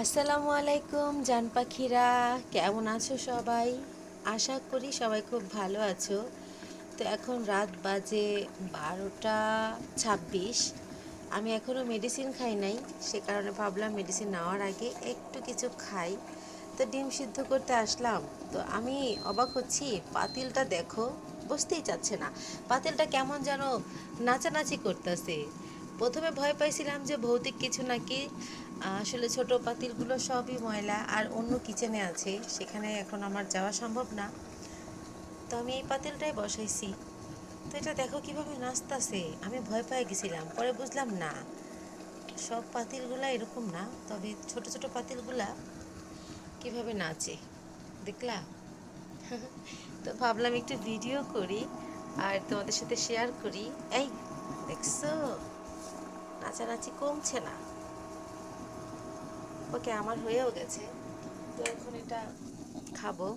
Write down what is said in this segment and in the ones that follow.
আসসালামু আলাইকুম জান পাখিরা, কেমন আছো সবাই? আশা করি সবাই খুব ভালো আছো। তো এখন রাত বাজে 12টা 26। আমি এখনও মেডিসিন খাই নাই, সে কারণে ভাবলাম মেডিসিন নেওয়ার আগে একটু কিছু খাই। তো ডিম সিদ্ধ করতে আসলাম। তো আমি অবাক হচ্ছি, পাতিলটা দেখো, বসতেই চাচ্ছে না। পাতিলটা কেমন যেন নাচানাচি করতেছে। প্রথমে ভয় পাইছিলাম যে ভৌতিক কিছু নাকি। আসলে ছোট পাতিলগুলো সবই ময়লা আর অন্য কিচেনে আছে, সেখানে এখন আমার যাওয়া সম্ভব না। তো আমি এই পাতিলটাই বসাইছি। তো এটা দেখো কিভাবে নাচতাছে, আমি ভয় পেয়ে গেছিলাম, পরে বুঝলাম না, সব পাতিলগুলা এরকম না, তবে ছোট ছোট পাতিলগুলা কিভাবে নাচে দেখলা। তো ভাবলাম একটু ভিডিও করি আর তোমাদের সাথে শেয়ার করি। এই দেখছো, নাচানাচি কমছে না। ওকে, আমার হয়েও গেছে। তো এখন এটা খাবো,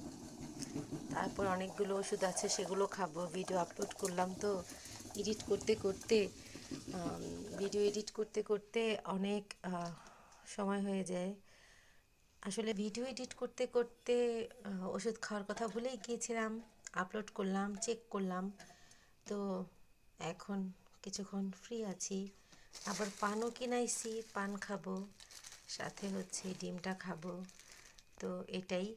তারপর অনেকগুলো ওষুধ আছে সেগুলো খাবো। ভিডিও আপলোড করলাম তো, এডিট করতে করতে ভিডিও এডিট করতে করতে অনেক সময় হয়ে যায়। আসলে ভিডিও এডিট করতে করতে ওষুধ খাওয়ার কথা ভুলেই গিয়েছিলাম। আপলোড করলাম, চেক করলাম। তো এখন কিছুক্ষণ ফ্রি আছি। আবার পানও কিনাইছি, পান খাবো, সাথে হচ্ছে ডিমটা খাবো। তো এটাই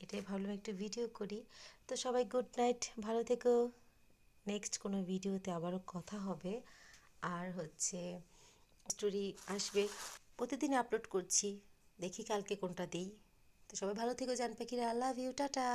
এটাই ভাবলাম একটু ভিডিও করি। তো সবাই গুড নাইট, ভালো থেকো। নেক্সট কোনো ভিডিওতে আবারও কথা হবে। আর হচ্ছে স্টোরি আসবে, প্রতিদিন আপলোড করছি, দেখি কালকে কোনটা দিই। তো সবাই ভালো থেকো জান পাখিরা, আই লাভ ইউ, টাটা।